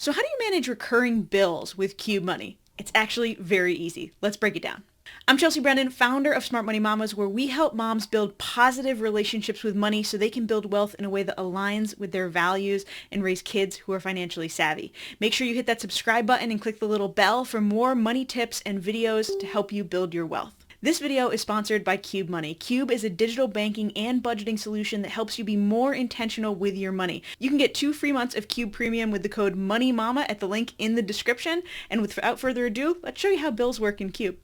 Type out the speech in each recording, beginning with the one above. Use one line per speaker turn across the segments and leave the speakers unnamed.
So how do you manage recurring bills with Qube Money? It's actually very easy. Let's break it down. I'm Chelsea Brennan, founder of Smart Money Mamas, where we help moms build positive relationships with money so they can build wealth in a way that aligns with their values and raise kids who are financially savvy. Make sure you hit that subscribe button and click the little bell for more money tips and videos to help you build your wealth. This video is sponsored by Qube Money. Qube is a digital banking and budgeting solution that helps you be more intentional with your money. You can get 2 free months of Qube Premium with the code MONEYMAMA at the link in the description. And without further ado, let's show you how bills work in Qube.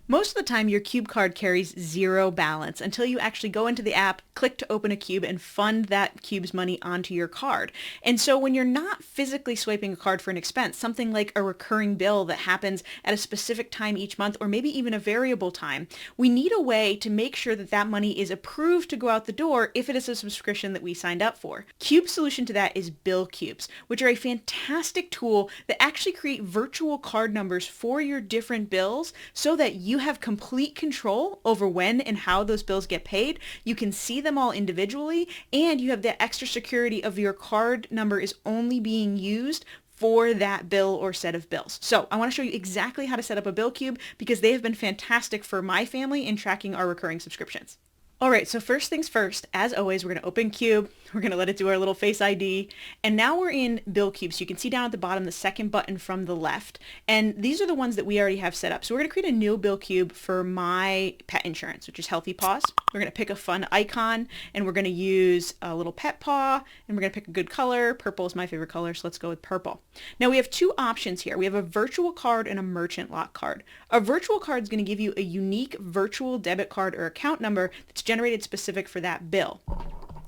Most of the time, your Qube card carries zero balance until you actually go into the app, click to open a Qube, and fund that Qube's money onto your card. And so when you're not physically swiping a card for an expense, something like a recurring bill that happens at a specific time each month, or maybe even a variable time, we need a way to make sure that that money is approved to go out the door if it is a subscription that we signed up for. Qube's solution to that is Bill Qubes, which are a fantastic tool that actually create virtual card numbers for your different bills so that you have complete control over when and how those bills get paid. You can see them all individually, and you have the extra security of your card number is only being used for that bill or set of bills. So I want to show you exactly how to set up a Bill Qube because they have been fantastic for my family in tracking our recurring subscriptions. All right, so first things first, as always, we're going to open Qube. We're going to let it do our little Face ID. And now we're in Bill Qube. So you can see down at the bottom, the second button from the left. And these are the ones that we already have set up. So we're going to create a new Bill Qube for my pet insurance, which is Healthy Paws. We're going to pick a fun icon, and we're going to use a little pet paw, and we're going to pick a good color. Purple is my favorite color, so let's go with purple. Now we have 2 options here. We have a virtual card and a merchant lock card. A virtual card is going to give you a unique virtual debit card or account number that's generated specific for that bill.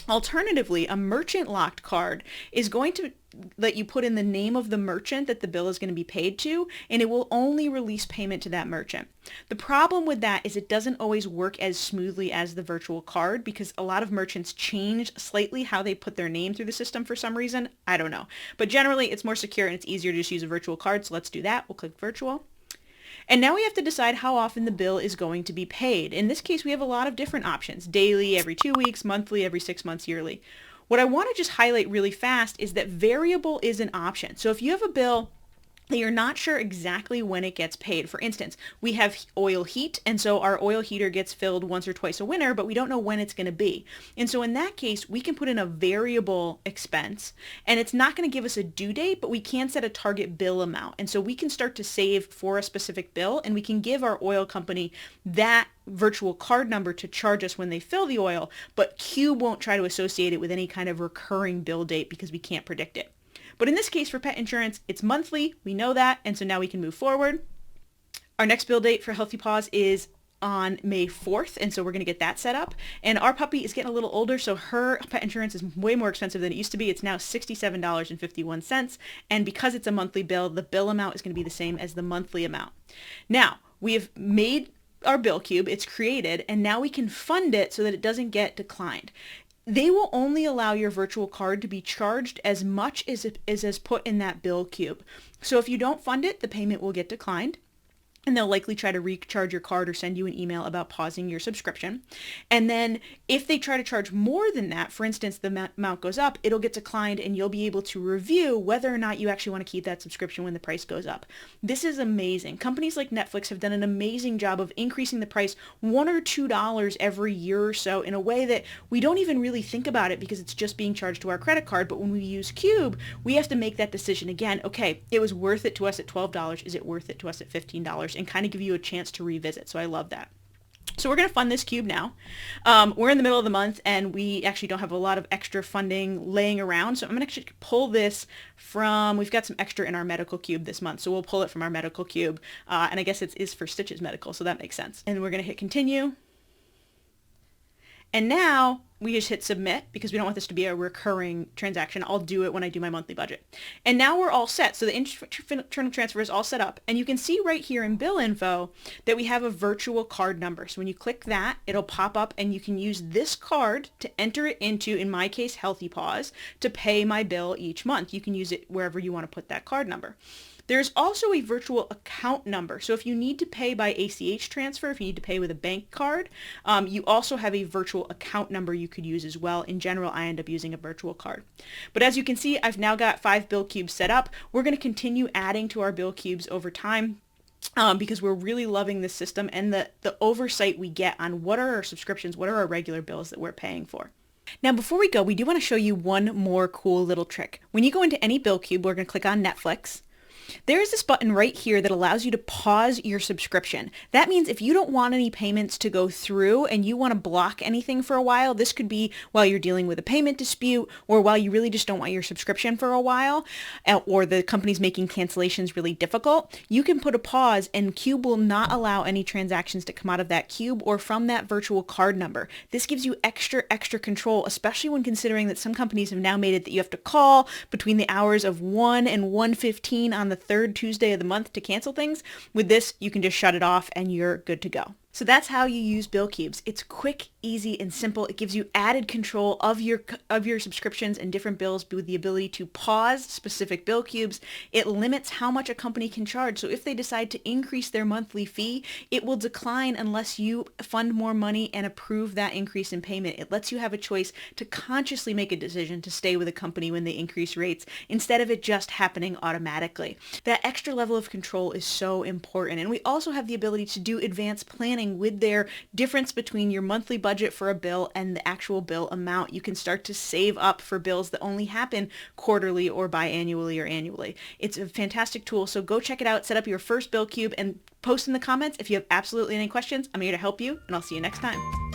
Alternatively, a merchant locked card is going to let you put in the name of the merchant that the bill is going to be paid to, and it will only release payment to that merchant. The problem with that is it doesn't always work as smoothly as the virtual card because a lot of merchants change slightly how they put their name through the system for some reason. I don't know. But generally, it's more secure and it's easier to just use a virtual card, so let's do that. We'll click virtual. And now we have to decide how often the bill is going to be paid. In this case, we have a lot of different options: daily, every 2 weeks, monthly, every 6 months, yearly. What I want to just highlight really fast is that variable is an option. So if you have a bill that you're not sure exactly when it gets paid. For instance, we have oil heat, and so our oil heater gets filled once or twice a winter, but we don't know when it's going to be. And so in that case, we can put in a variable expense, and it's not going to give us a due date, but we can set a target bill amount. And so we can start to save for a specific bill, and we can give our oil company that virtual card number to charge us when they fill the oil, but Qube won't try to associate it with any kind of recurring bill date because we can't predict it. But in this case, for pet insurance, it's monthly. We know that, and so now we can move forward. Our next bill date for Healthy Paws is on May 4th, and so we're going to get that set up. And our puppy is getting a little older, so her pet insurance is way more expensive than it used to be. It's now $67.51, and because it's a monthly bill, the bill amount is going to be the same as the monthly amount. Now, we have made our Bill Qube, it's created, and now we can fund it so that it doesn't get declined. They will only allow your virtual card to be charged as much as is put in that Bill Qube. So if you don't fund it, the payment will get declined, and they'll likely try to recharge your card or send you an email about pausing your subscription. And then if they try to charge more than that, for instance, the amount goes up, it'll get declined, and you'll be able to review whether or not you actually want to keep that subscription when the price goes up. This is amazing. Companies like Netflix have done an amazing job of increasing the price $1 or $2 every year or so in a way that we don't even really think about it because it's just being charged to our credit card. But when we use Qube, we have to make that decision again. Okay, it was worth it to us at $12. Is it worth it to us at $15? And kind of give you a chance to revisit. So I love that. So we're going to fund this Qube now. We're in the middle of the month, and we actually don't have a lot of extra funding laying around. So I'm going to actually pull this from, we've got some extra in our medical Qube this month. So we'll pull it from our medical Qube. And I guess it is for Stitches Medical, so that makes sense. And we're going to hit continue. And now we just hit submit because we don't want this to be a recurring transaction. I'll do it when I do my monthly budget. And now we're all set. So the internal transfer is all set up. And you can see right here in bill info that we have a virtual card number. So when you click that, it'll pop up, and you can use this card to enter it into, in my case, Healthy Paws, to pay my bill each month. You can use it wherever you want to put that card number. There's also a virtual account number. So if you need to pay by ACH transfer, if you need to pay with a bank card, you also have a virtual account number you you could use as well. In general, I end up using a virtual card. But as you can see, I've now got 5 Bill Qubes set up. We're going to continue adding to our Bill Qubes over time. Because we're really loving this system and the oversight we get on what are our subscriptions, what are our regular bills that we're paying for. Now, before we go, we do want to show you one more cool little trick. When you go into any Bill Qube, we're going to click on Netflix. There's this button right here that allows you to pause your subscription. That means if you don't want any payments to go through and you want to block anything for a while, this could be while you're dealing with a payment dispute or while you really just don't want your subscription for a while, or the company's making cancellations really difficult, you can put a pause and Qube will not allow any transactions to come out of that Qube or from that virtual card number. This gives you extra control, especially when considering that some companies have now made it that you have to call between the hours of 1 and 1:15 on the third Tuesday of the month to cancel things. With this, you can just shut it off and you're good to go. So that's how you use Bill Qubes. It's quick, easy, and simple. It gives you added control of your subscriptions and different bills with the ability to pause specific Bill Qubes. It limits how much a company can charge. So if they decide to increase their monthly fee, it will decline unless you fund more money and approve that increase in payment. It lets you have a choice to consciously make a decision to stay with a company when they increase rates instead of it just happening automatically. That extra level of control is so important. And we also have the ability to do advanced planning with their difference between your monthly budget for a bill and the actual bill amount. You can start to save up for bills that only happen quarterly or biannually or annually. It's a fantastic tool, so go check it out, set up your first Bill Qube, and post in the comments if you have absolutely any questions. I'm here to help you, and I'll see you next time.